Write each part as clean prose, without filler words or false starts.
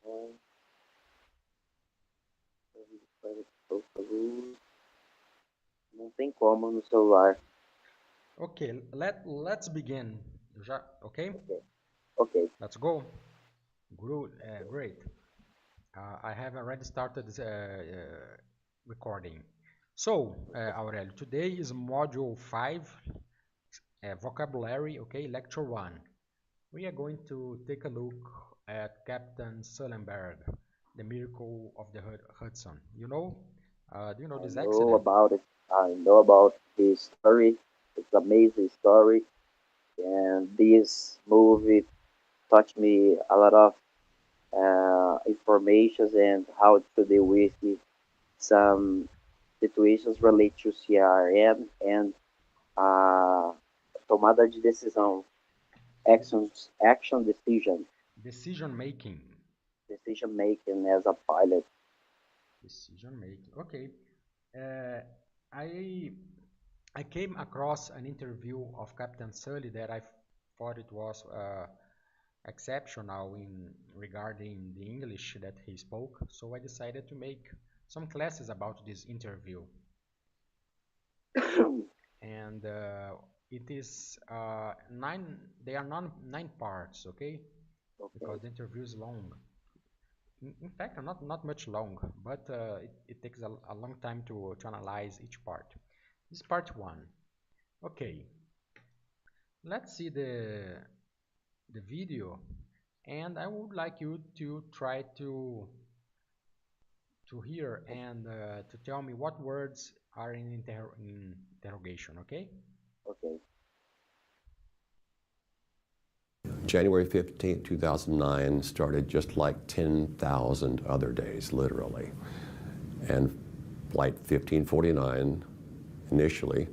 Home, não tem como no celular. Okay, let's begin. Okay, Ok, ok. let's go. Great. I have already started this, recording. So, Aurelio, today is Module 5, Vocabulary, okay, Lecture 1. We are going to take a look at Captain Sullenberg, the miracle of the Hudson. Do you know I this know accident? about it. I know about his story. It's an amazing story. And this movie taught me a lot of information and how to deal with some situations related to CRM and uh, tomada de decisão, action decision, Decision making. decision making as a pilot. Decision making. Okay. Uh, I I came across an interview of Captain Sully that I thought it was exceptional in regarding the English that he spoke. So I decided to make some classes about this interview, and it is nine. They are nine parts, okay? Okay. Because the interview is long. In fact, not much long, but it takes a long time to analyze each part. This is part one. Okay, let's see the video, and I would like you to try to hear and to tell me what words are in interrogation. Okay? Okay. January 15, 2009 started just like 10,000 other days, literally. And Flight 1549 initially,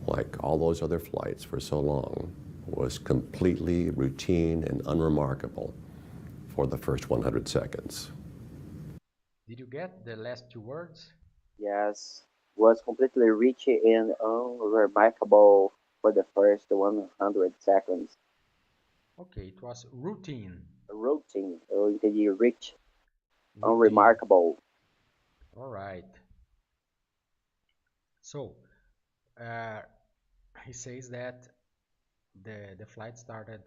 like all those other flights for so long, was completely routine and unremarkable for the first 100 seconds. Did you get the last two words? Yes, was completely rich and unremarkable for the first 100 seconds. Okay, it was routine. Routine, eu entendi rich, Routine. unremarkable. All right. So, uh, he says that the flight started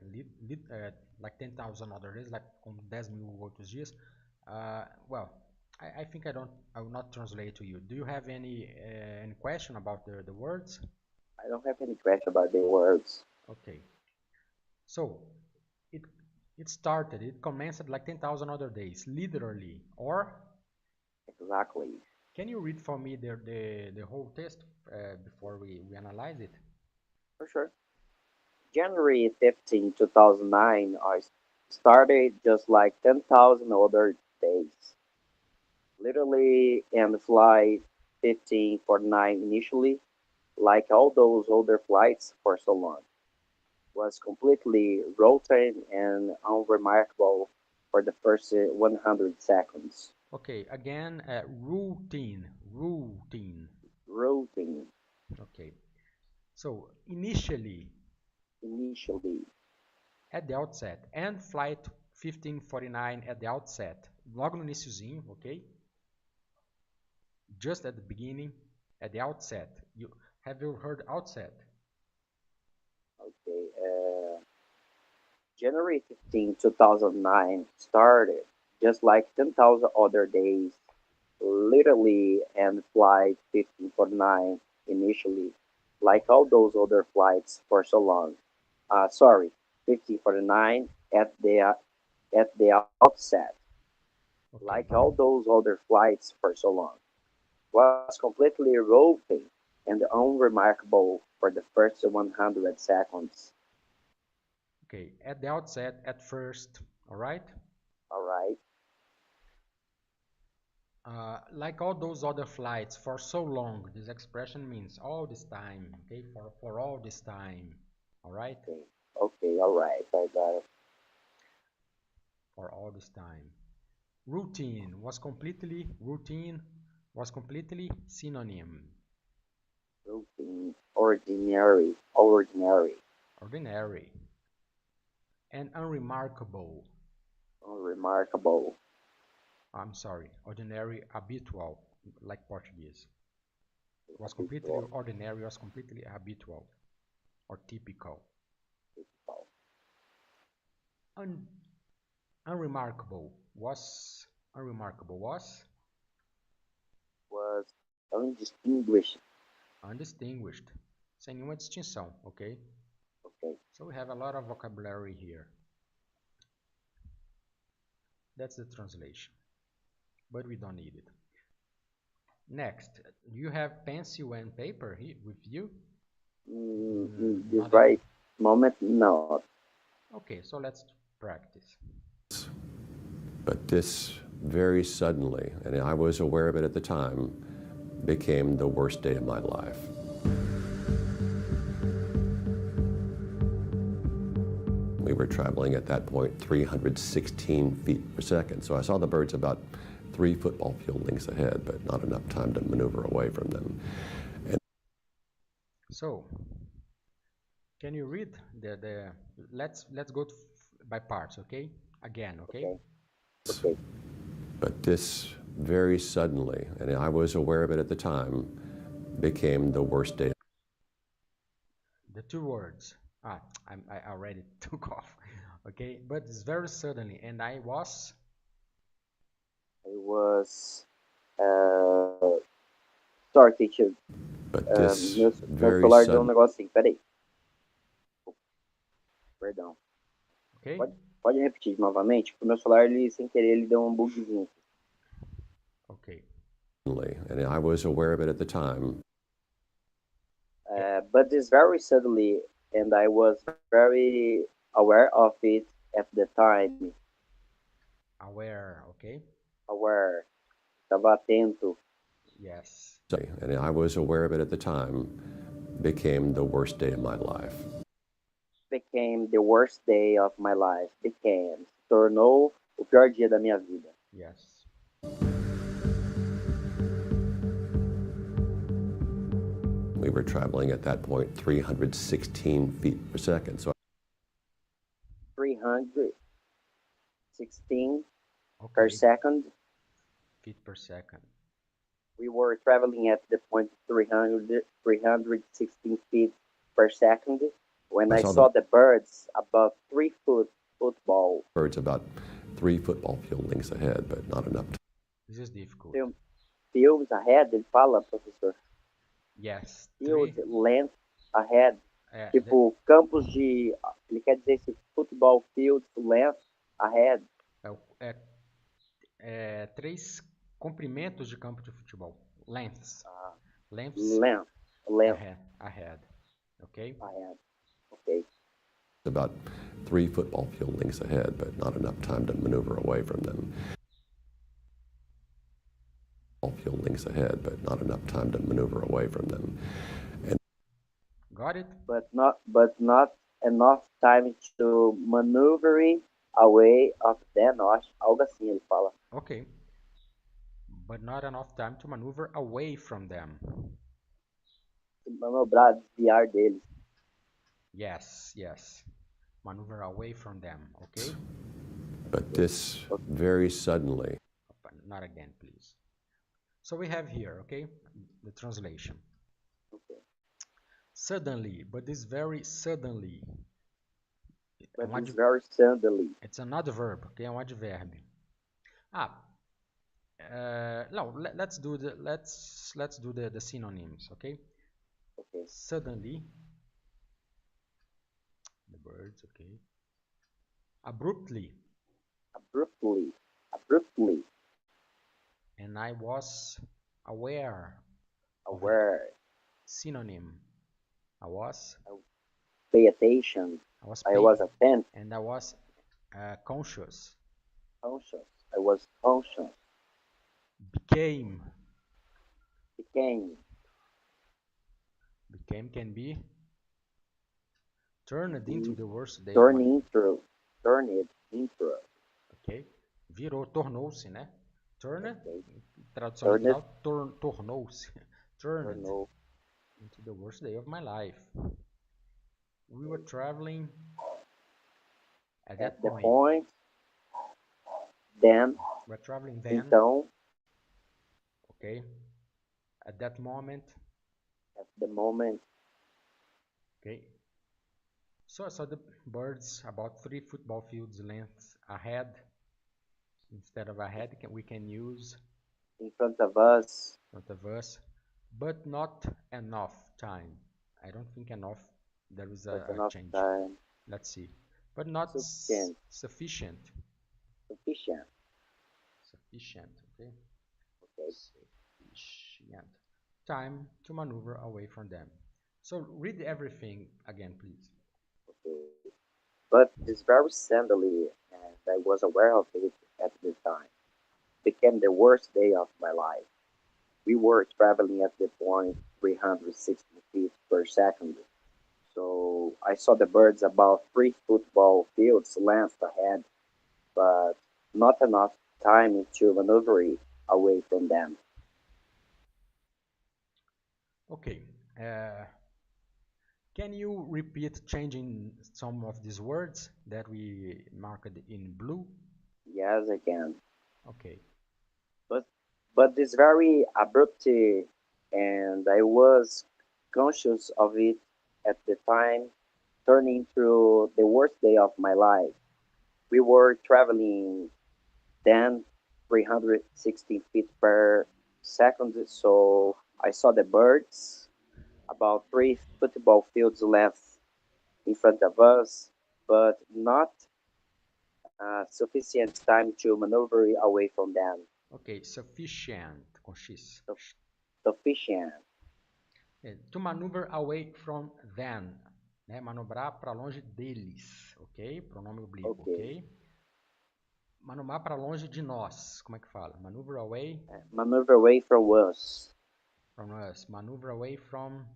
like 10,000 other days, like com 10.000 outros dias. Well, I think I will not translate to you. Do you have any question about the words? I don't have any question about the words. Okay. So, it it commenced like 10,000 other days, literally. Or Exactly. can you read for me the whole text before we analyze it? For sure. January 15, 2009, I started just like 10,000 other days. Literally, and flight 1549 initially, like all those older flights for so long, was completely routine and unremarkable for the first 100 seconds. Okay, again, routine. Routine, Okay. So, initially, initially, at the outset, and flight 1549 at the outset, logo no iniciozinho, ok? Just at the beginning, at the outset. Have you heard outset? okay, January 15, 2009 started just like 10,000 other days, literally, and flight 1549 initially, like all those other flights for so long. Sorry, 1549 at the outset, Ok. like all those other flights for so long, was completely roving and unremarkable for the first 100 seconds. Okay, at the outset, at first, all right? All right. Like all those other flights for so long, this expression means all this time, okay? For all this time, all right? Okay. Okay. All right. I got it. For all this time. Routine was completely synonym. Routine. Ordinary. Ordinary. Ordinary. And unremarkable. Remarkable. I'm sorry, ordinary, habitual, like Portuguese. Was completely Habitual. ordinary, was completely habitual or typical. Un unremarkable was Was undistinguished. undistinguished, sem nenhuma distinção, ok? Okay. So we have a lot of vocabulary here. That's the translation, but we don't need it. Next, do you have pencil and paper here with you? This Not right moment, no. Okay, so let's practice. But this very suddenly, and I was aware of it at the time, became the worst day of my life. We were traveling at that point 316 feet per second. So I saw the birds about 3 football field lengths ahead, but not enough time to maneuver away from them. So, can you read the let's go by parts, okay? Again, okay? Okay. But this very suddenly, and I was aware of it at the time, became the worst day. The two words. I already took off. Okay, but it's very suddenly, and I was. Sorry, teacher. But this Meu very celular deu um sudden. negocinho. Peraí. Perdão. Okay. Pode repetir novamente? Porque o meu celular, ele, sem querer, ele deu um bugzinho. Okay. And I was aware of it at the time. But this very suddenly, and I was very aware of it at the time. Aware, okay? Aware. Estava atento. Yes. And I was aware of it at the time, became the worst day of my life. Became the worst day of my life. Became. Se tornou o pior dia da minha vida. Yes. We were traveling at that point 316 feet per second. So 316 Okay. per second. Feet per second. We were traveling at the point 316 feet per second when I saw the birds above 3 foot football. Birds about 3 football field lengths ahead, but not enough time. This is difficult. Fields ahead, ele fala, professor. Yes. Field length ahead. É, Tipo, campos de... Ele quer dizer esse football field length ahead. É 3 comprimentos de campo de futebol. Lengths. Lengths. Length. Ahead. Okay? Ahead. Okay. About 3 football field lengths ahead, but not enough time to maneuver away from them. Field lengths ahead, but not enough time to maneuver away from them. And Got it? But not enough time to maneuvering away of them. Algo assim ele fala. Okay. But not enough time to maneuver away from them. Manobrar, desviar deles. Yes. Maneuver away from them, okay? But this very suddenly. Not again, please. So we have here, okay, the translation. Okay. Suddenly, but this very suddenly. But it's very suddenly. It's an adverb, okay, um advérbio. No, let's do the synonyms, okay? Okay. Suddenly, the birds, okay. Abruptly. And I was aware. Synonym. I was. Pay attention. I was attentive. And I was conscious. Conscious. I was conscious. Became. Became can be turned into the worst day. Turned into. Ok. Virou, tornou-se, né? Turn, okay. Tradução literal, tornou-se. Turned into the worst day of my life. We were traveling at that point Then, We're traveling then. então, Okay. At that moment. at the moment. Okay. So I saw the birds about 3 football fields lengths ahead. Instead of ahead, we can use In front of us. But not enough time. I don't think enough. There is a change. Time. Let's see. But not Sufficient. Sufficient. Sufficient. Sufficient. Okay. Okay. Sufficient time to maneuver away from them. So read everything again, please. Okay. But this very suddenly, and I was aware of it at the time, became the worst day of my life. We were traveling at the point 360 feet per second. So I saw the birds about 3 football fields length ahead, but not enough time to maneuver away from them. Okay. Can you repeat changing some of these words that we marked in blue? Yes, I can. Okay. But this very abrupt, and I was conscious of it at the time, turning through the worst day of my life. We were traveling then 360 feet per second, so I saw the birds about 3 football fields left in front of us, but not sufficient time to maneuver away from them. Okay, sufficient com X. Sufficient. To maneuver away from them, né? Manobrar para longe deles, ok? Pronome oblíquo, ok? Manobrar para longe de nós, como é que fala? Maneuver away. Maneuver away from us. From us. Maneuver away from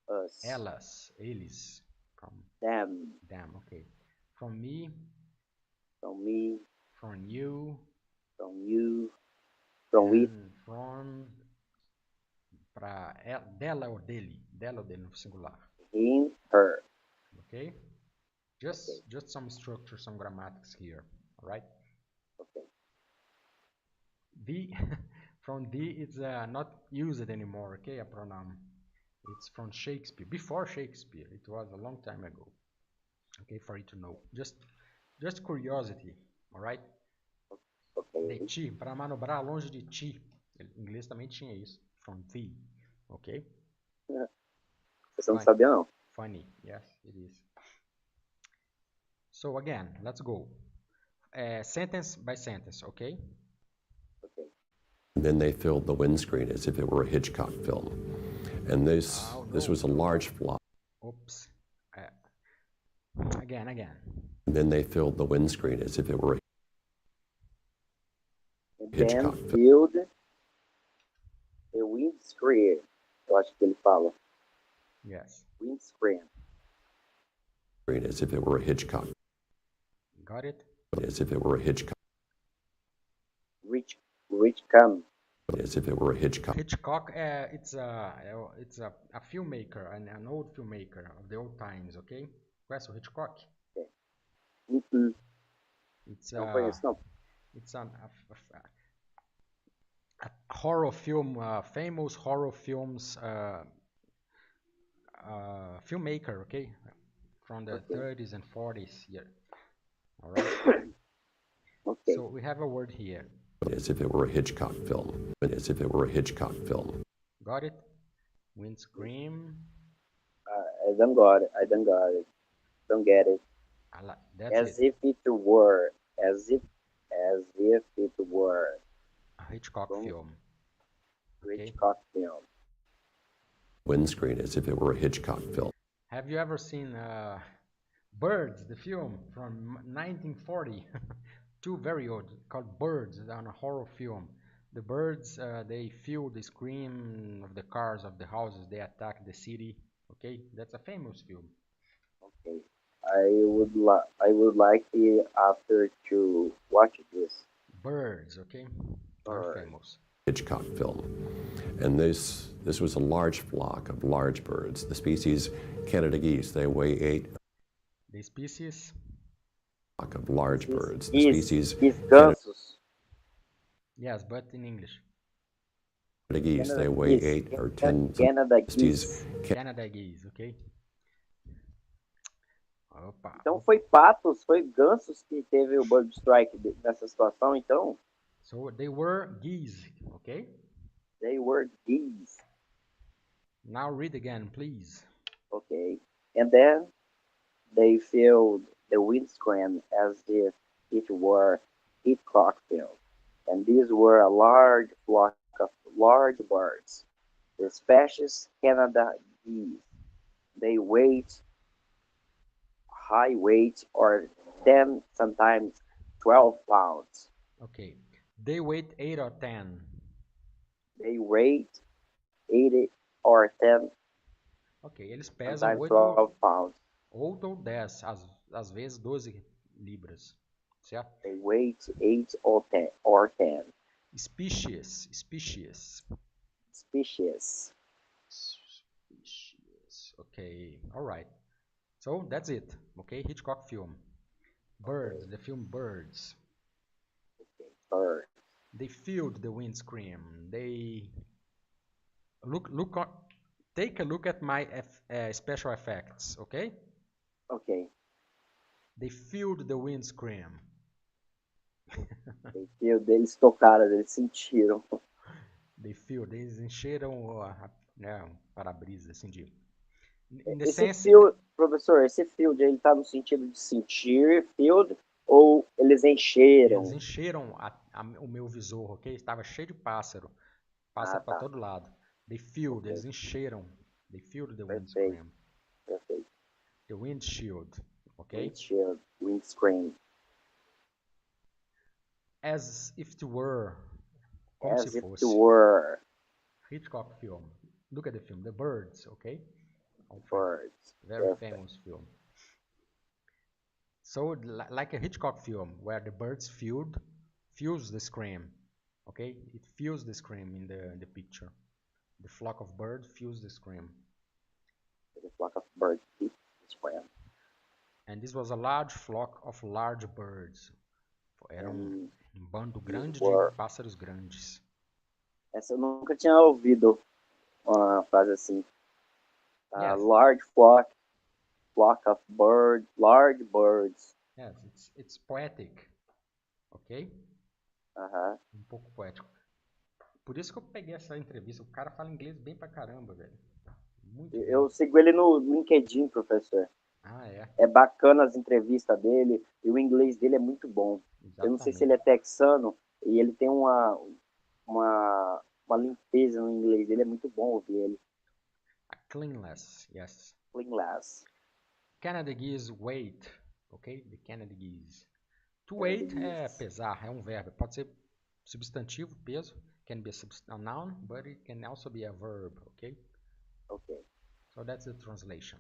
us. Elas, eles. From them. Them, ok. From me. From me. From you. From you. From it. From. Para dela ou dele. Dela ou dele no singular. Him, her. Okay? Just some structure, some grammatics here. Alright? Okay. The from the is not used anymore, okay? A pronoun. It's from Shakespeare. Before Shakespeare. It was a long time ago. Okay, for you to know. Just curiosity. Alright? Okay. De ti, para manobrar longe de ti. Em inglês também tinha isso. From thee. Ok? Você não sabia, não? Funny. Yes, it is. So again, let's go. Sentence by sentence, okay? Okay. And then they filled the windscreen as if it were a Hitchcock film. And this was a large flop. Oops. Again. And then they filled the windscreen as if it were a Hitchcock film. Filled the windscreen. Eu acho que ele fala. Yes. Windscreen. As if it were a Hitchcock. Got it? As if it were a Hitchcock. Rich come. As if it were a Hitchcock. Hitchcock, it's a filmmaker, an old filmmaker of the old times, okay? Conhece o Hitchcock? Okay. It's não conheço, não. It's a horror film, famous horror films filmmaker, okay? From the 30s and 40s here. All right? Okay. So we have a word here. As if it were a Hitchcock film. As if it were a Hitchcock film. Got it? Windscreen. I don't got it. Don't get it. That's if it were. As if it were. A Hitchcock film. Hitchcock film. Windscreen, as if it were a Hitchcock film. Have you ever seen Birds, the film from 1940? Two very old, called Birds, on a horror film. The birds, they feel the scream of the cars, of the houses, they attack the city. Okay, that's a famous film. Okay, I would like after to watch this. Birds, okay, very famous. Hitchcock film, and this was a large flock of large birds. The species Canada geese, they weigh 8. The species Of large birds. The species gansos. Yes, but in English. The geese, they weigh 8 or 10. Canada geese. Canada geese, ok? Opa. Então foi patos, foi gansos que teve o bird strike nessa situação, então? So they were geese, ok? They were geese. Now read again, please. Okay. And then they filled the windscreen as if it were Hitchcock film. And these were a large flock of large birds, the species Canada geese. They weighed high weight or 10, sometimes 12 pounds. Ok. They weighed 8 or 10. They weighed 80 or 10, Ok, eles pesam sometimes 8 12 pounds. ou 10, às vezes 12 libras, certo? They weighed 8 or 10. Species. Species. Ok, alright. So that's it, ok? Hitchcock film. Birds, the film Birds. Bird. They filled the windscreen. They take a look at my special effects, okay? Okay. They filled the windscreen. Eles tocaram, eles sentiram. Eles encheram o para-brisa, assim de... Esse field, professor, esse field, ele tá no sentido de sentir, field, ou eles encheram? Eles encheram o meu visor, ok? Estava cheio de pássaro. Pássaro para todo lado. They filled, eles encheram. They filled the windscreen. Perfeito. The windshield, ok? Windscreen. As if it were. Como As se if fosse. it were. Hitchcock film. Look at the film. The Birds, okay? Birds. Very famous film. So, like a Hitchcock film, where the birds fills the screen, okay? It fills the screen in the picture. The flock of birds fills the screen. The flock of birds fills the screen. And this was a large flock of large birds. Era bando grande de pássaros grandes. Essa eu nunca tinha ouvido uma frase assim. A Yes. large flock of birds, large birds. Yes, it's poetic, ok? Um pouco poético. Por isso que eu peguei essa entrevista. O cara fala inglês bem pra caramba, velho. Muito bem. Eu sigo ele no LinkedIn, professor. Ah, é? É bacana as entrevistas dele e o inglês dele é muito bom. Exatamente. Eu não sei se ele é texano e ele tem uma limpeza no inglês dele, é muito bom ouvir ele. A cleanless, yes. Cleanless. Canada geese weight, ok? The Canada geese. To weight é pesar, é um verbo. Pode ser substantivo, peso. Can be a noun, but it can also be a verb, ok? Okay. So that's the translation.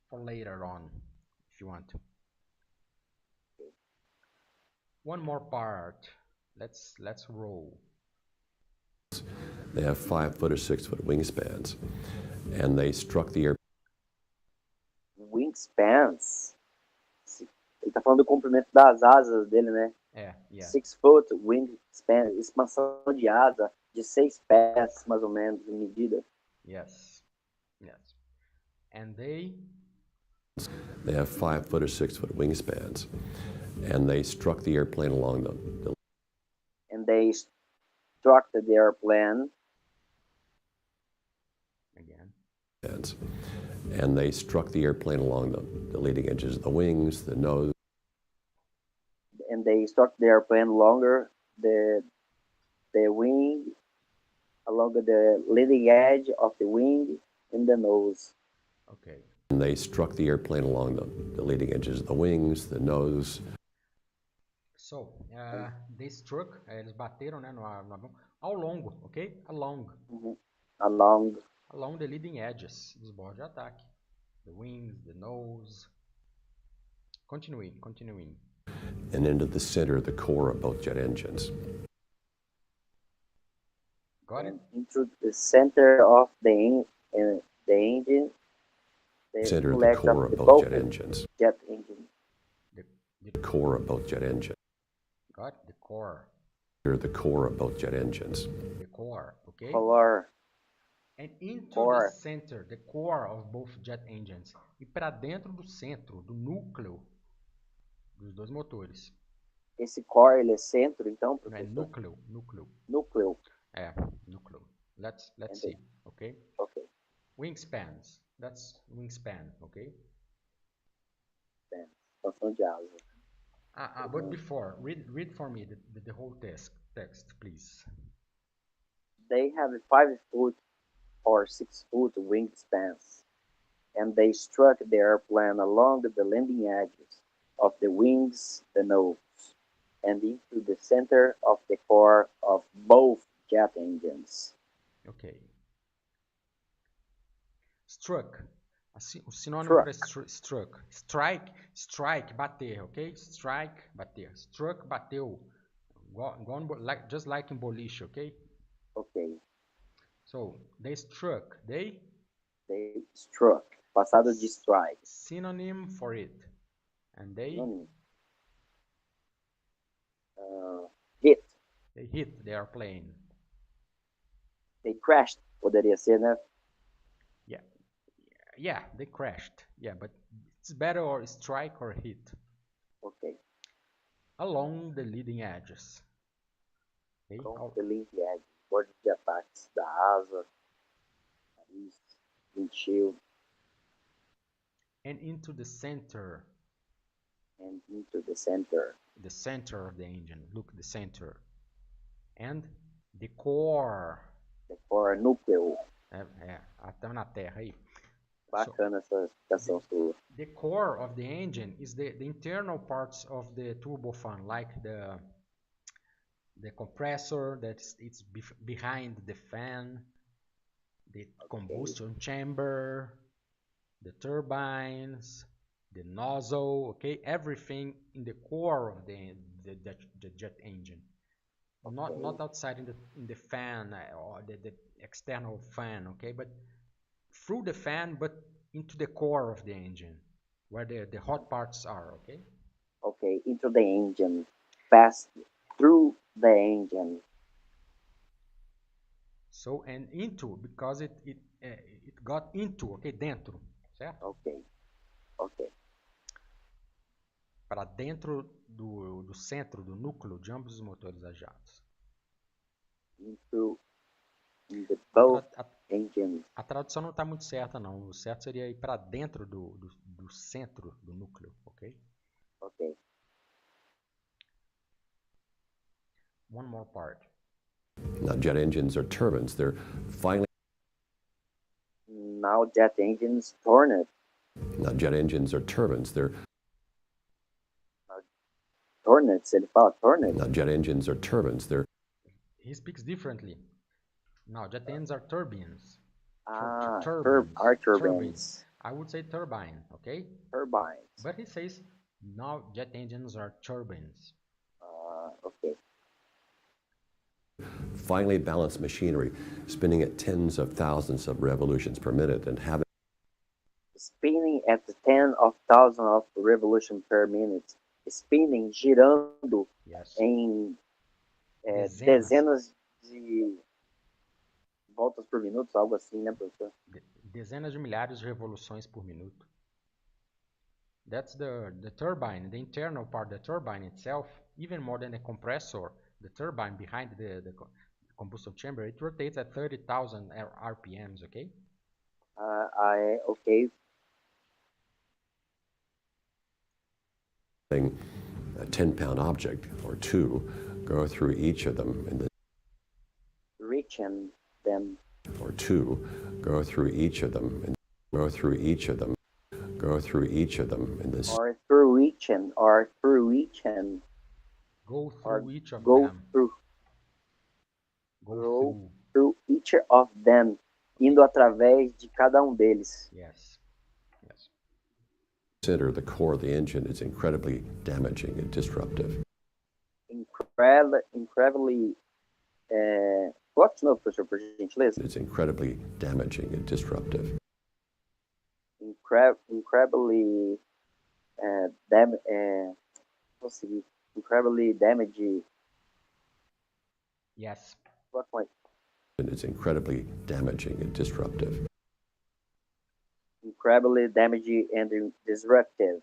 For later on, if you want. Okay. One more part. Let's roll. They have 5 foot or 6 foot wingspans, and they struck the air. Wingspans? Ele tá falando do comprimento das asas dele, né? É, yeah. 6 foot wingspan, expansão de asa de 6 pés, mais ou menos, em medida. Yes, yes. And they have 5 foot or 6 foot wingspans, and they struck the airplane along the And they struck the airplane. Again. And they struck the airplane along the leading edges of the wings, the nose. And they struck the airplane longer the wing, along the leading edge of the wing and the nose. Okay. And they struck the airplane along the leading edges of the wings, the nose. So, they struck, eles bateram, né, no avião, ao longo, ok? Along. Along the leading edges dos bordos de ataque. The wings, the nose. Continuing. And into the center of the core of both jet engines. Got it? Into the center of the engine. Center of the core of both jet engines. Jet engine. The core of both jet engines. Got the core. the core of both jet engines. The core, okay? Core. And into the Core. center, the core of both jet engines. E para dentro do centro, do núcleo dos dois motores. Esse core, ele é centro, então, Não é professor? núcleo, núcleo. Núcleo. É, núcleo. Let's And see, okay? Okay. Wingspans. That's wingspan, okay? Expansão de asa. But before, read for me the whole text, please. They have 5-foot or 6-foot wingspans, and they struck the airplane along the landing edges of the wings, the nose, and into the center of the core of both jet engines. Ok. Struck. O sinônimo para struck. Strike, bater, ok? Strike, bater. Struck, bateu. Just like in boliche, ok? Okay. So, they struck. They Struck. Passado de strike. Synonym for it. And they Hit. They hit the airplane. They crashed. Poderia ser, né? Yeah, they crashed. Yeah, but it's better or strike or hit. Ok. Along the leading edges. Okay? Com the leading edge. Bordo de ataques da asa, nariz, windshield. And into the center. And into the center. The center of the engine. Look, the center. And the core. The core, núcleo. Estamos na terra aí. Bacana essa explicação sua. The core of the engine is the internal parts of the turbofan, like the compressor it's behind the fan, the combustion chamber, the turbines, the nozzle, okay? Everything in the core of the jet engine. Okay. Not outside in the fan or the external fan, okay? But through the fan, but into the core of the engine, where the hot parts are, okay? Okay, into the engine, pass through the engine. So, and into, because it got into, okay, dentro, certo? Ok. Para dentro do centro, do núcleo de ambos os motores a jatos. Into the both engines. A tradução não está muito certa, não. O certo seria ir para dentro do centro do núcleo, ok? Ok. One more part. Now jet engines are turbines. They're finally... Now jet engines turn it. Now jet engines are turbines. They're... Tornets, ele fala tornets. Now jet engines are turbines. They're... He speaks differently. Now jet engines are turbines. Turbines. I would say turbine, okay? Turbines. But he says now jet engines are turbines. Okay. Finely balanced machinery spinning at tens of thousands of revolutions per minute and having... Spinning at the 10 of thousands of revolutions per minute. Spinning, girando, yes. Em dezenas de voltas por minuto, algo assim, né, professor? Dezenas de milhares de revoluções por minuto. That's the turbine, the internal part, the turbine itself, even more than the compressor, the turbine behind the combustion chamber, it rotates at 30,000 RPMs, okay? Okay. A 10-pound object or two go through each of them in the... Reaching them. Or two go through each of them and go through each of them. Go through each of them in this... Or through each and Go through each of go them. Through. Go through each of them. Indo através de cada deles. Yes. Yes. Consider the core of the engine is incredibly damaging and disruptive. Incredibly... Coloque de novo, professor, por gentileza. It's incredibly damaging and disruptive. Incredibly incredibly damaging Yes. What point? And it's incredibly damaging and disruptive. Incredibly damaging and disruptive.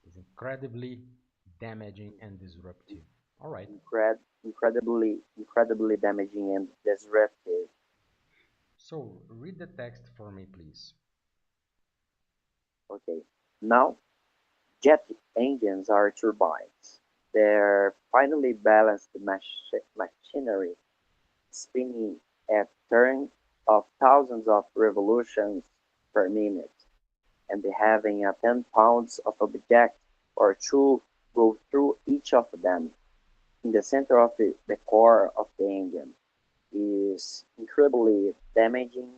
It's incredibly damaging and disruptive. All right. Incredibly damaging and disruptive. So read the text for me, please. Okay. Now, jet engines are turbines. They're finely balanced machinery spinning at turn of thousands of revolutions per minute, and having a 10 pounds of object or two go through each of them. In the center of the core of the engine is incredibly damaging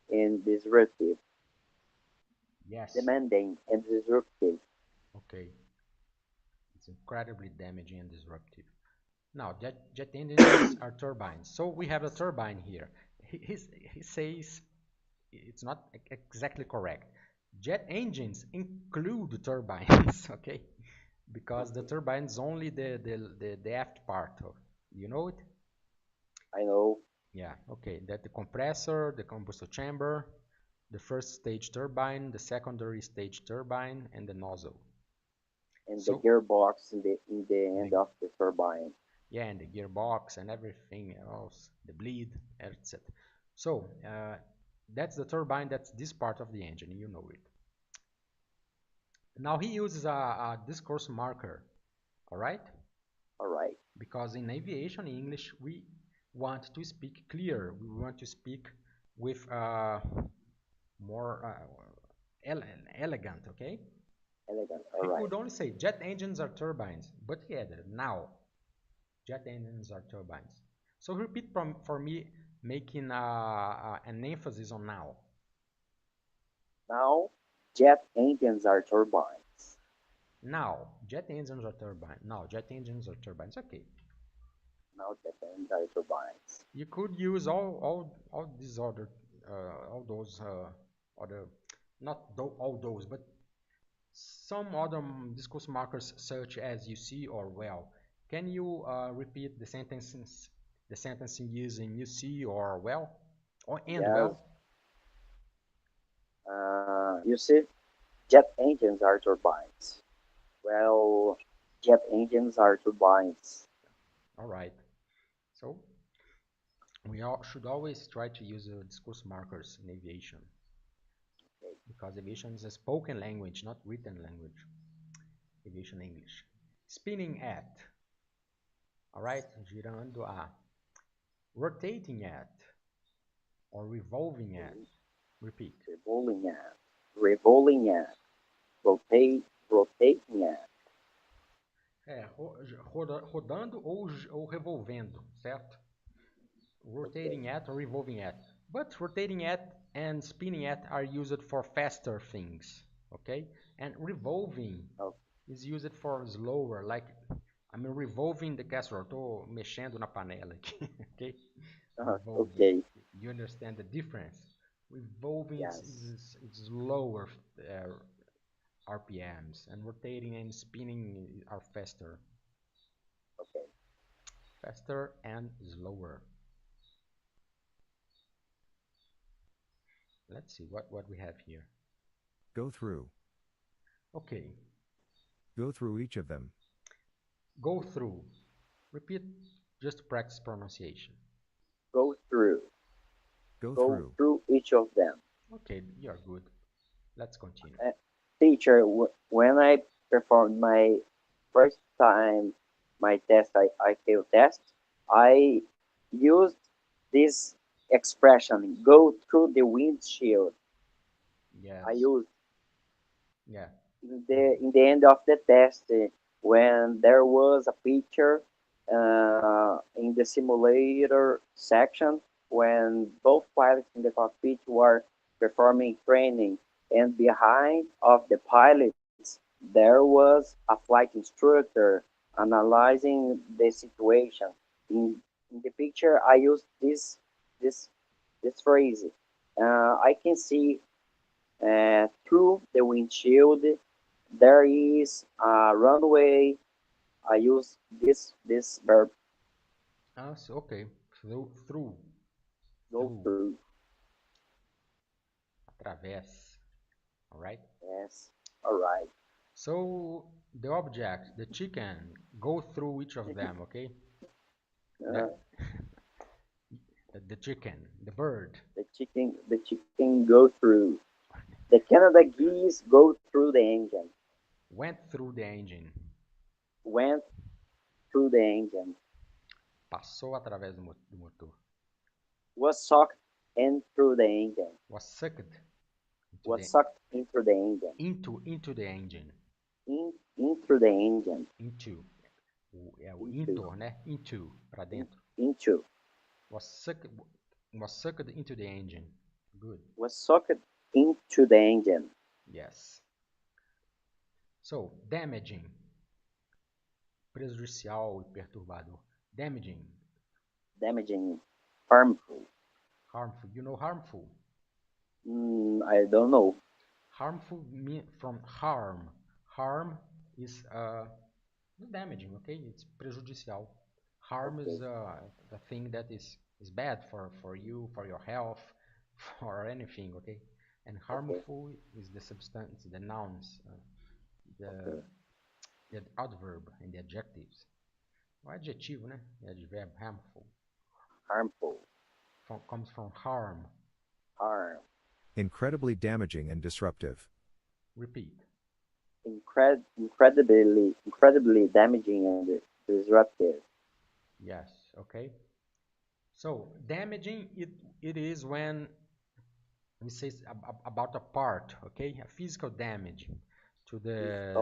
and disruptive. Yes. Demanding and disruptive. Okay. It's incredibly damaging and disruptive. Now, jet engines are turbines. So we have a turbine here. He says it's not exactly correct. Jet engines include turbines, okay? Because the turbine is only the aft part of, you know it? I know. Yeah, okay. That the compressor, the combustor chamber, the first stage turbine, the secondary stage turbine, and the nozzle. And the So gearbox in the end of the turbine. yeah, and the gearbox and everything else, the bleed, etc. So that's the turbine. That's this part of the engine. You know it. Now he uses a discourse marker. All right. All right. Because in aviation English we want to speak clear. We want to speak with more elegant. Okay. Elegant. All He right. could only say jet engines are turbines, but he added now. Jet engines are turbines. So repeat for me, making an emphasis on now. Now, jet engines are turbines. Now, jet engines are turbines. Now, jet engines are turbines. Okay. Now, jet engines are turbines. You could use all these other all those other not all those, but some other discourse markers such as you see or well. Can you repeat the sentences? The sentence using you see or well, or and Yes. well? You see, jet engines are turbines. Well, jet engines are turbines. All right. So we all should always try to use discourse markers in aviation Okay. because aviation is a spoken language, not written language. Aviation English. Spinning at. All right, girando a. Rotating at or revolving at. Repeat. Revolving at. Revolving at. Rotating at. É, rodando ou revolvendo, certo? Rotating at or revolving at. But rotating at and spinning at are used for faster things, okay? And revolving Oh. is used for slower, like I'm revolving the casserole. Tô mexendo na panela aqui, okay? Revolving. Okay. You understand the difference? Revolving Yes. is lower RPMs, and rotating and spinning are faster. Okay. Faster and slower. Let's see what we have here. Go through. Okay. Go through each of them. Go through. Repeat just to practice pronunciation. Go through. Go Go through. through each of them. Okay, you're good. Let's continue. Teacher, when I performed my first time my test, ICAO test, I used this expression, go through the windshield. Yes. I used Yeah. in the end of the test when there was a picture in the simulator section when both pilots in the cockpit were performing training, and behind of the pilots there was a flight instructor analyzing the situation. In the picture I used this this phrase. I can see through the windshield there is a runway. I use this verb. So, okay. Through. Go through. Através. Alright? Yes. All right. So the object, the chicken, go through each of them, okay? Uh, The chicken, the bird, the chicken go through. The Canada geese go through the engine. went through the engine, Went through the engine. passou através do motor, Was sucked in through the engine. was sucked Was sucked into the engine. into the engine, In through the engine. into, o Into. into, né? Into, para dentro. Into. Was sucked into the engine. Good. Was sucked into the engine. Yes. So, damaging. Prejudicial e perturbador. Damaging. Damaging. Harmful. Harmful. You know harmful? I don't know. Harmful mean from harm. Harm is damaging, okay? It's prejudicial. Harm Okay. is the thing that is bad for you, for your health, for anything, okay? And harmful is the substance, the nouns, the adverb and the adjectives. O adjetivo, né? É advérbio, harmful. Harmful. Comes from harm. Harm. Incredibly damaging and disruptive. Repeat. Incredibly damaging and disruptive. Yes, okay. So, damaging, it is when we say about a part, okay? A physical damage to the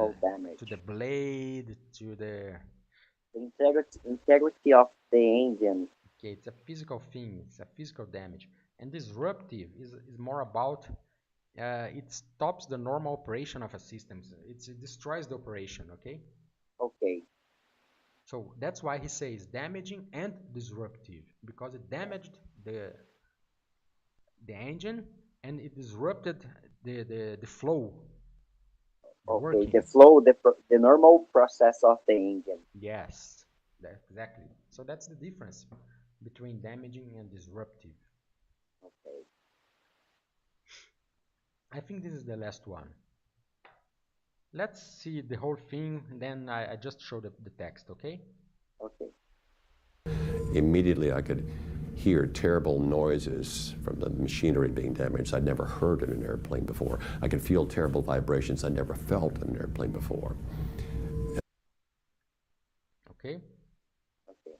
blade, to the integrity of the engine. Okay, it's a physical thing, it's a physical damage. And disruptive is more about it stops the normal operation of a system. It destroys the operation, okay? Okay. So that's why he says damaging and disruptive, because it damaged the engine and it disrupted the flow. Okay, Working. the flow, the normal process of the engine. Yes, exactly. So that's the difference between damaging and disruptive. Okay. I think this is the last one. Let's see the whole thing, and then I just show the text, okay? Okay. Immediately I could hear terrible noises from the machinery being damaged I'd never heard in an airplane before. I could feel terrible vibrations I'd never felt in an airplane before. Okay? Okay.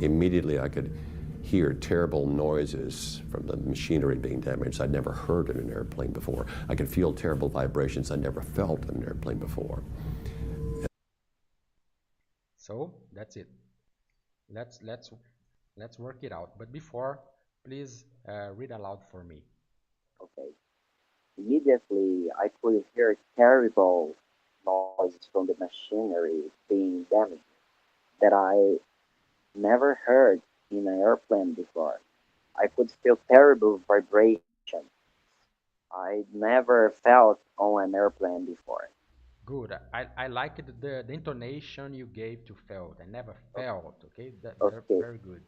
Immediately I could hear terrible noises from the machinery being damaged I'd never heard in an airplane before. I could feel terrible vibrations I'd never felt in an airplane before. So that's it. Let's work it out. But before, please read aloud for me. Okay. Immediately, I could hear terrible noises from the machinery being damaged that I never heard in an airplane before. I could feel terrible vibrations I never felt on an airplane before. Good. I like the intonation you gave to felt. I never felt. Okay, Okay. very good.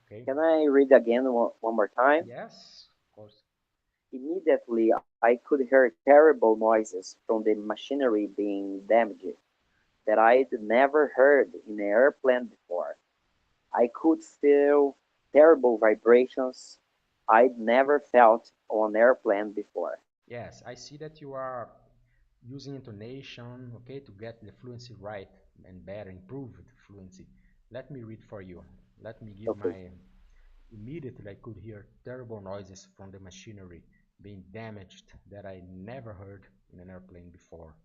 Okay. Can I read again one more time? Yes, of course. Immediately, I could hear terrible noises from the machinery being damaged that I'd never heard in an airplane before. I could feel terrible vibrations I'd never felt on an airplane before. Yes, I see that you are using intonation, okay, to get the fluency right and better, improve the fluency. Let me read for you. Let me give Okay. my... Immediately I could hear terrible noises from the machinery being damaged that I never heard in an airplane before.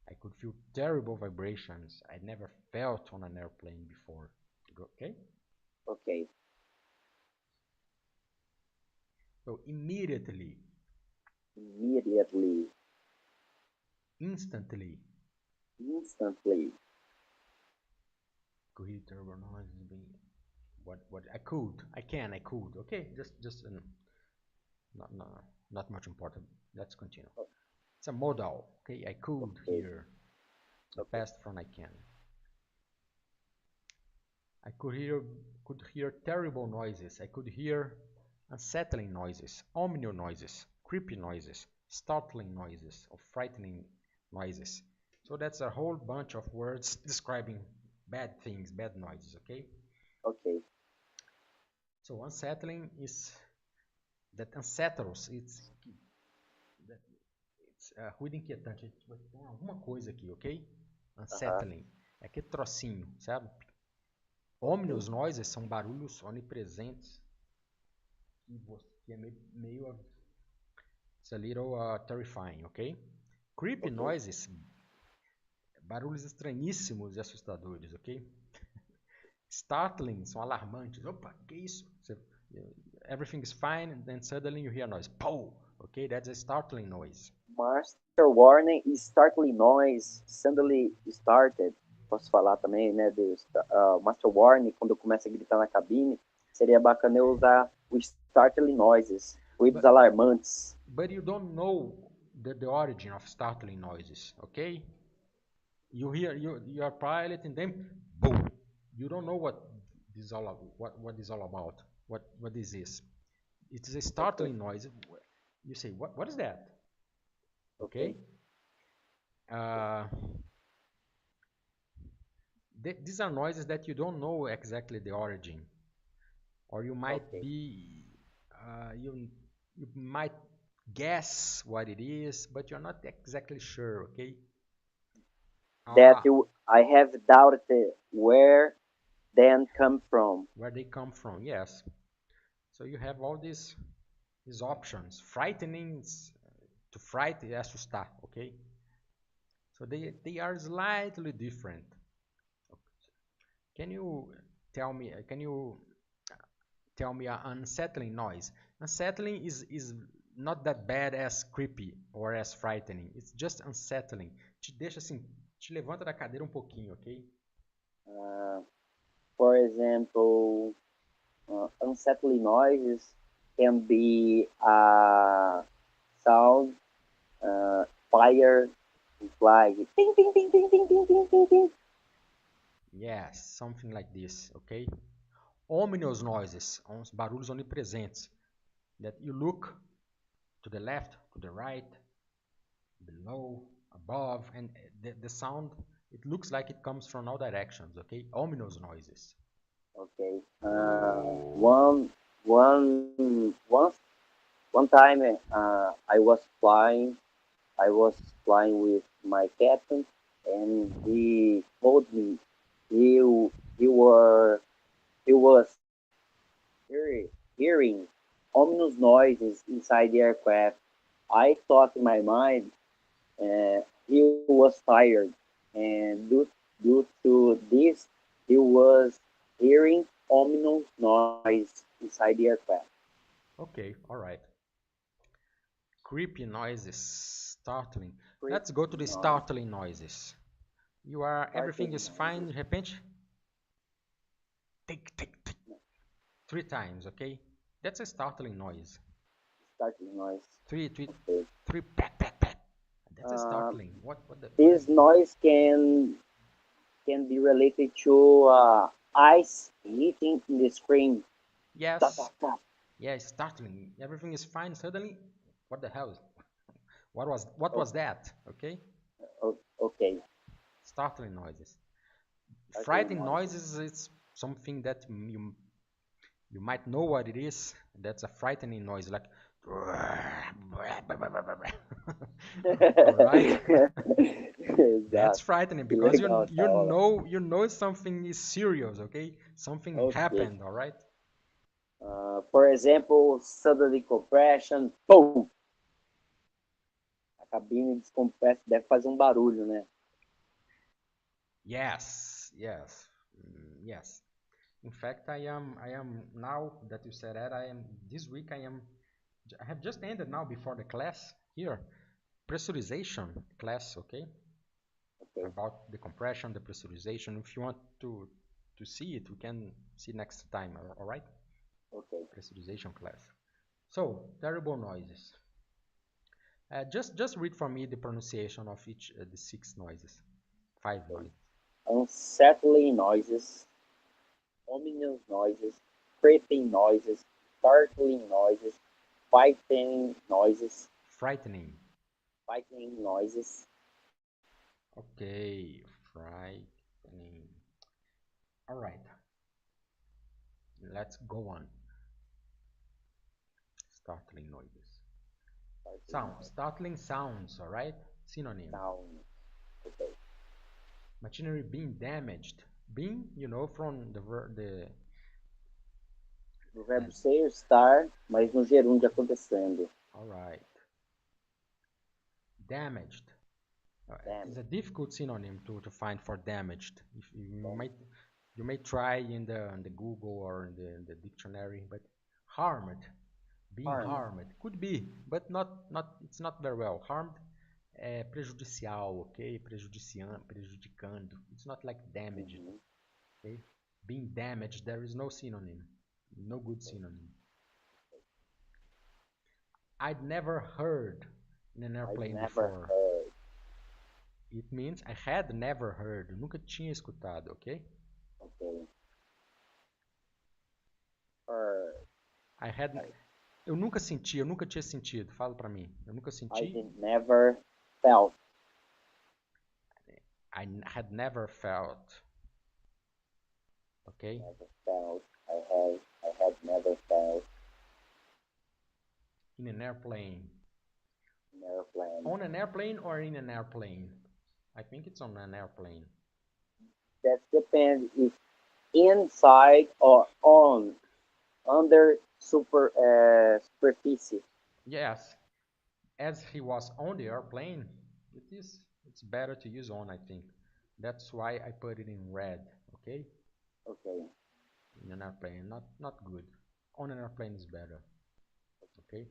I could feel terrible vibrations I never felt on an airplane before. Okay? Okay. So immediately, Immediately, instantly, instantly, could hear terrible noises being... What I could, I can, I could. Okay, just not much important. Let's continue. It's a modal. Okay, I could Okay. hear the past from I can. I could hear terrible noises. I could hear unsettling noises, ominous noises, creepy noises, startling noises, or frightening noises. So that's a whole bunch of words describing bad things, bad noises, okay? Ok. So unsettling is that unsettles, it's ruído inquietante. Tem alguma coisa aqui, ok? Unsettling. É aquele trocinho, sabe? Ominous noises são barulhos onipresentes que é meio it's a little terrifying, ok? Creepy noises, barulhos estranhíssimos e assustadores, ok? Startling são alarmantes. Opa, que isso? Everything is fine, and then suddenly you hear a noise. Pow! Okay, that's a startling noise. Master warning e startling noise suddenly started. Posso falar também, né? Master warning, quando eu começo a gritar na cabine, seria bacana eu usar o startling noises, ruídos alarmantes. But you don't know the origin of startling noises, okay? You hear your pilot and then boom. You don't know what this is all about. What this is. It is a startling noise. You say, what is that? Okay. These are noises that you don't know exactly the origin, or you might be you might guess what it is, but you're not exactly sure. Okay. I have doubted where they come from. Where they come from, yes. So you have all these options. Frightening, to fright, assustar, okay? So they are slightly different. Can you tell me an unsettling noise? Unsettling is not that bad as creepy or as frightening. It's just unsettling. Te deixa assim, te levanta da cadeira pouquinho, ok? For example, unsettling noises can be sound, fire, flag, ping, ping, ping, ping, ping, ping, ping, ping, ping. Yes, something like this, okay? Ominous noises, uns barulhos onipresentes, that you look to the left, to the right, below, above, and the sound, it looks like it comes from all directions, okay? Ominous noises. Okay. One time I was flying with my captain, and he told me he was hearing ominous noises inside the aircraft. I thought in my mind he was tired, and due to this, he was hearing ominous noise inside the aircraft. Okay, all right. Creepy noises, startling. Let's go to the startling noises. Everything is fine, de repente, tick, tick, tick, 3 times, okay? That's a startling noise. Startling noise. Three, pat, pat, pat. That's a startling. This noise can be related to ice hitting in the screen. Yes. Yeah, it's startling. Everything is fine. Suddenly, what the hell? What was that? Okay. Okay. Startling noises. Frightening noises. It's something that you might know what it is. That's a frightening noise, like. Right? That's frightening because you know something is serious, okay? Something happened, all right? For example, sudden decompression, boom! A cabine descompressa, deve fazer barulho, né? Yes. In fact, I am now that you said that, this week I have just ended now before the class here, pressurization class, okay? About the compression, the pressurization. If you want to see it, we can see next time, all right? Okay. Pressurization class. So, terrible noises. Just read for me the pronunciation of each the 6 noises, 5 noises. Unsettling noises. ominous noises, creeping noises, startling noises, frightening noises, Frightening. frightening noises. Okay, frightening. All right. Let's go on. Startling noises. Startling sounds, all right? Synonym. Sound. Okay. Machinery being damaged. Being, you know, from the Do verbo ser, estar, mas no gerúndio acontecendo. all right. Damaged. Damaged. It's a difficult synonym to find for damaged. If you may try in the Google or in the dictionary, but harmed, being harmed could be, but not it's not very well. Harmed é prejudicial, okay? Prejudicando. It's not like damaged, okay? Being damaged, there is no synonym, no good synonym. I'd never heard in an airplane before. Heard. It means I had never heard. Eu nunca tinha escutado, ok? Okay. Heard. I had. Eu nunca senti, eu nunca tinha sentido. Fala pra mim. Eu nunca senti. I never felt. I had never felt. Ok? Never felt. I had never felt. In an airplane. An airplane. On an airplane or in an airplane? I think it's on an airplane. That depends if inside or on, under superficie. Yes. As he was on the airplane, it's better to use on, I think. That's why I put it in red, okay? Okay. In an airplane, not good. On an airplane is better, okay?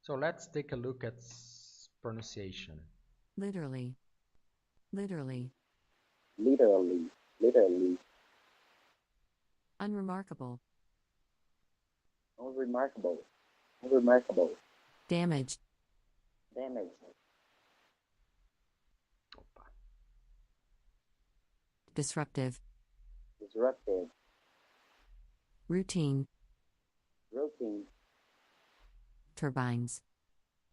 So let's take a look at pronunciation. Literally. Literally. Literally. Literally. Unremarkable. Unremarkable. Unremarkable. Damaged. Damaged. Disruptive. Disruptive. Routine. Routine. Turbines.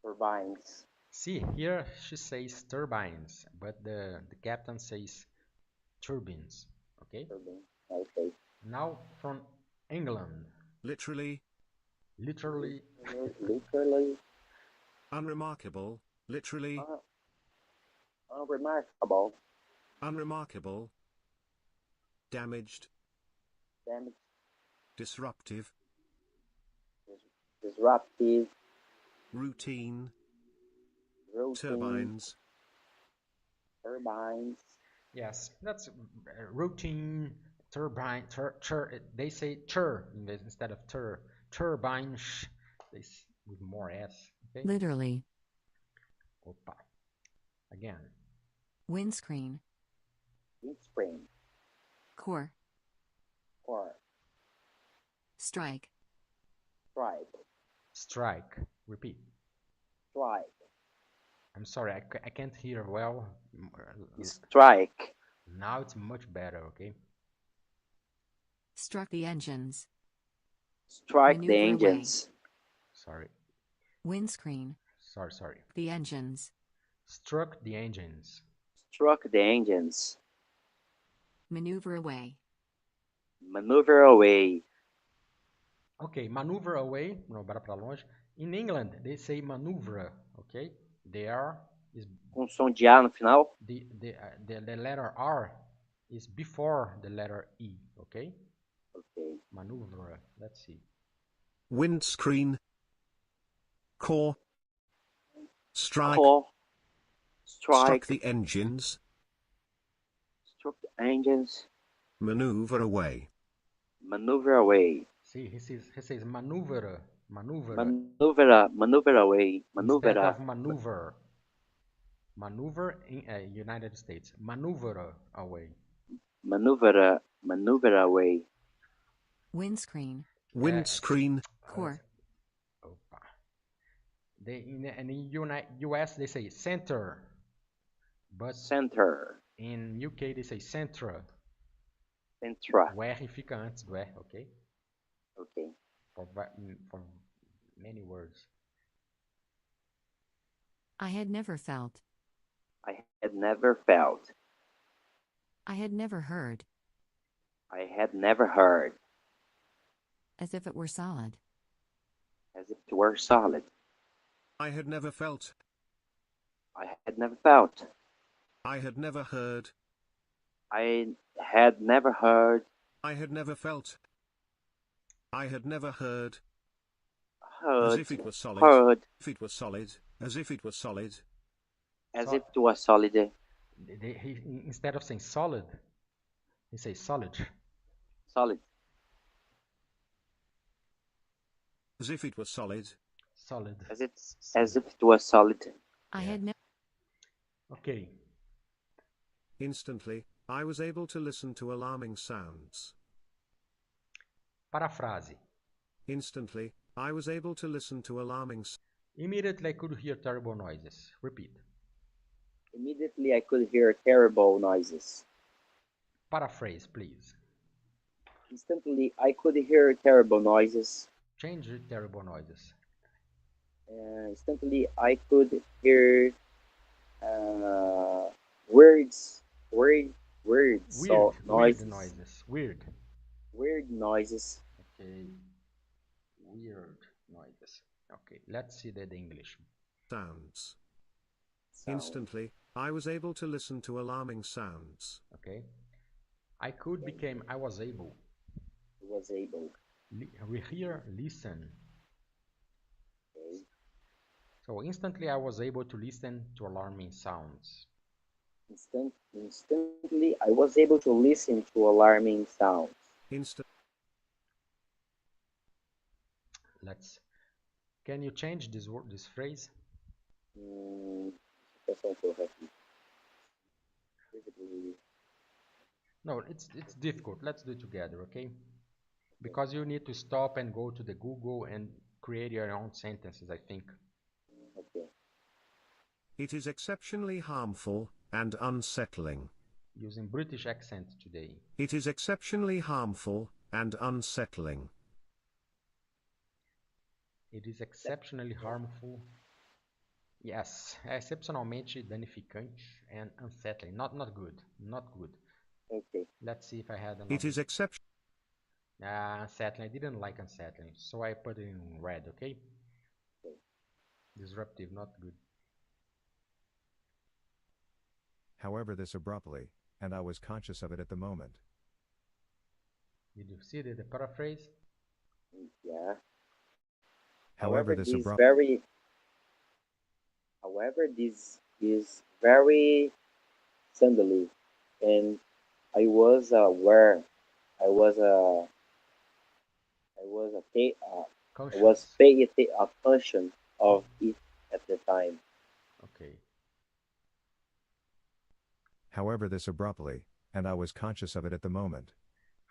Turbines. See, here she says turbines, but the captain says turbines, okay? Turbine. Okay. Now from England. Literally. Literally. Literally. Unremarkable. Literally. Unremarkable. Unremarkable. Damaged. Damaged. Disruptive. Disruptive. Routine. Routine. Turbines. Turbines. Yes, that's routine, turbine, they say instead of turbines, with more S, okay? Literally. Opa. Again. Windscreen. Windscreen. Core. Core. Strike. Strike. Strike. Repeat. Strike. I'm sorry, I can't hear well. Strike. Now it's much better, okay? Struck the engines. Strike Maneuver the away. engines. Sorry. Windscreen. Sorry. The engines. Struck the engines. Struck the engines. Maneuver away. Maneuver away. Okay, maneuver away, manobrar para longe. In England, they say maneuver, okay? There is Com som de A no final. the letter R is before the letter E, okay? Okay. Maneuver, let's see. Windscreen. Core. Strike. Core. Struck Strike. the engines. Struck the engines. Maneuver away. Maneuver away. See, he says maneuver. Maneuver away. Instead of maneuver. Maneuver in United States. Maneuver away. Maneuver away. Windscreen. Windscreen. Core. Opa. In the US they say center, but Center. in UK they say central. Centra. O R fica antes do R, ok? Okay. For many words. I had never felt. I had never felt. I had never heard. I had never heard. As if it were solid. As if it were solid. I had never felt. I had never felt. I had never heard. I had never heard. I had never felt. I had never heard. Heard. As if it was solid. Heard. If it was solid. As if it was solid. As if it was solid. Instead of saying solid, he says solid. Solid. As if it was solid. Solid. As if it was solid. I had never. Okay. Instantly, I was able to listen to alarming sounds. Paraphrase. Instantly, I was able to listen to alarming sounds. Immediately I could hear terrible noises. Repeat. Immediately I could hear terrible noises. Paraphrase, please. Instantly I could hear terrible noises. Change terrible noises. Instantly I could hear words. Weird Noises. noises. Weird. Weird noises. Okay. Weird noises. Okay, let's see the English. Sounds. Sound. Instantly, I was able to listen to alarming sounds. Okay. I could became I was able. Was able. Hear, listen. Okay. So instantly I was able to listen to alarming sounds. Instantly I was able to listen to alarming sounds. Can you change this phrase? No, it's difficult. Let's do it together, okay? Because you need to stop and go to the Google and create your own sentences, I think. Okay. It is exceptionally harmful and unsettling. Using British accent today. It is exceptionally harmful and unsettling. It is exceptionally harmful. Yes, é excepcionalmente danificante and unsettling. Not good. Not good. Okay. Let's see if I had another. It is exceptional. Unsettling. I didn't like unsettling, so I put it in red, okay? Disruptive, not good. However, this abruptly, and I was conscious of it at the moment. Did you see the paraphrase? Yeah. However, this is very suddenly, and I was aware. I was paying attention of it at the time. Okay. However, this abruptly, and I was conscious of it at the moment.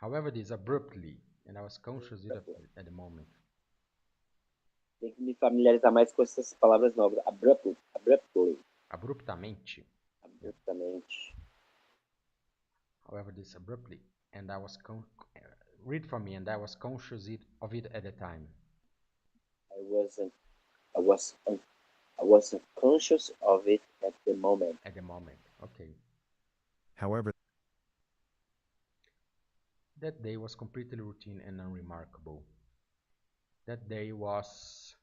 However, this abruptly, and I was conscious of it at the moment. Tem que me familiarizar mais com essas palavras novas. Abruptly. Abruptamente. Abruptamente. However, this abruptly, and I was read for me, and I was conscious of it at the time. I wasn't conscious of it at the moment. At the moment, okay. However, that day was completely routine and unremarkable. That day was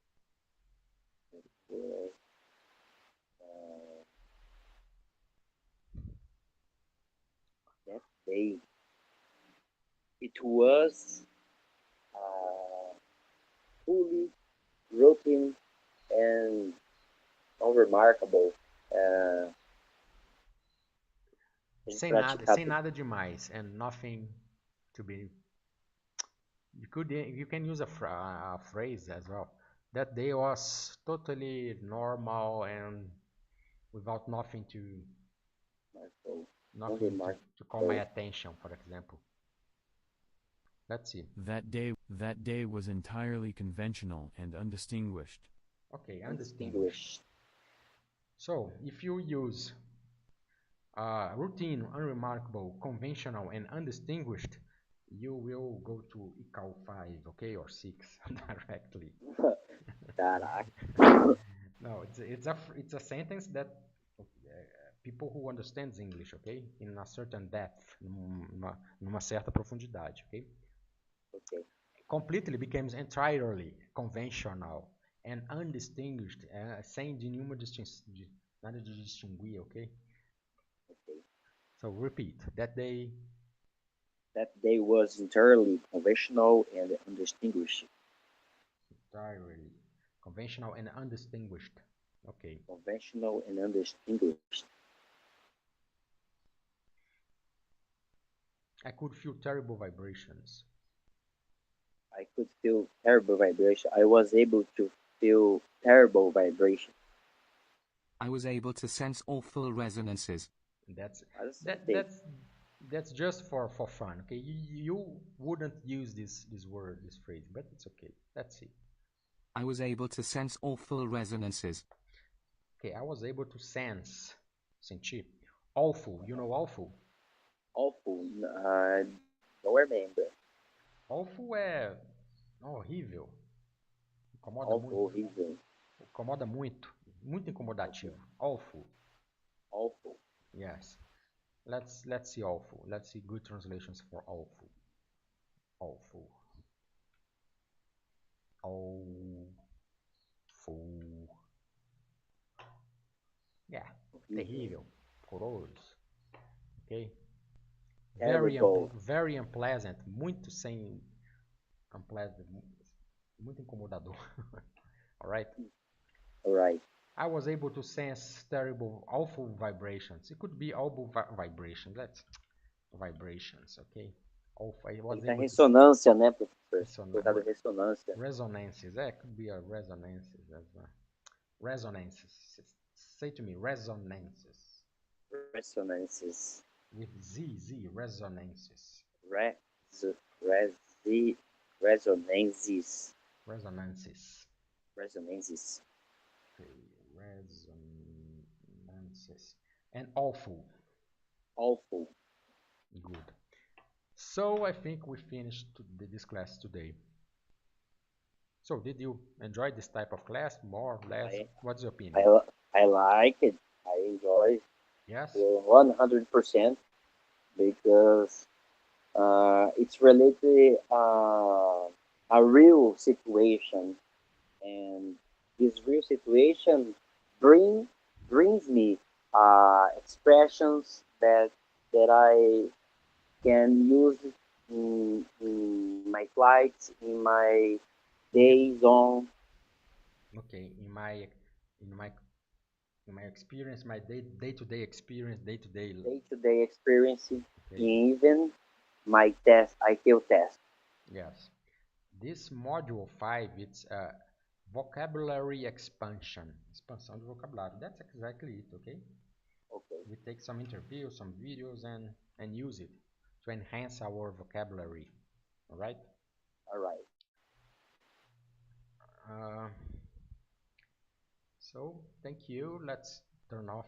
that day. It was fully routine and unremarkable. Sem nada demais, and nothing to be. You can use a phrase as well. That day was totally normal and without nothing to call my attention, for example. Let's see. That day was entirely conventional and undistinguished. Okay, undistinguished. So, if you use routine, unremarkable, conventional, and undistinguished, you will go to ICAO 5, okay, or 6 directly. Caraca. No, it's a sentence that people who understands English, okay, in a certain depth, numa certa profundidade, okay. Okay. Completely becomes entirely conventional and undistinguished, sem de nenhuma nada de distinguir, okay. Okay. So repeat. That day Was entirely conventional and undistinguished. entirely conventional and undistinguished. Okay. Conventional and undistinguished. I could feel terrible vibrations. I could feel terrible vibration. I was able to feel terrible vibration. I was able to sense awful resonances. That's just for fun. Okay, you wouldn't use this word, this phrase, but it's okay. Let's see. I was able to sense awful resonances. Okay, I was able to sentir. Awful, you know awful? Awful. Don't remember. Awful é horrível. Incomoda Awful, muito. horrível. Incomoda muito. Muito incomodativo. Awful. Awful. Yes. Let's see awful. Let's see good translations for awful. Awful. Awful. Yeah. Terrível. Horroroso. Okay. Very unpleasant. Muito sem unpleasant. Muito incomodador. Alright? Alright. I was able to sense terrible, awful vibrations. It could be awful vibrations. That's vibrations, okay? Awful. I was able ressonância, né, professor? Ressonância. Resonances. It could be a resonances as well. Resonances. Say to me, resonances. Resonances. With Z, resonances. Resonances. Resonances. Okay, resonances. And awful. Awful. Good. So I think we finished this class today. So did you enjoy this type of class? More or less? What's your opinion? I like it. I enjoy. Yes? 100% because it's related a real situation, and this real situation brings me expressions that I can use in my flights, in my days on. Okay, in my experience, my day-to-day experience, day-to-day experience, okay. Even my test, ICAO test. Yes. This module 5, it's a vocabulary expansion. Expansão de vocabulário. That's exactly it, okay? Okay. We take some interviews, some videos, and use it to enhance our vocabulary. Alright? Alright. So, thank you. Let's turn off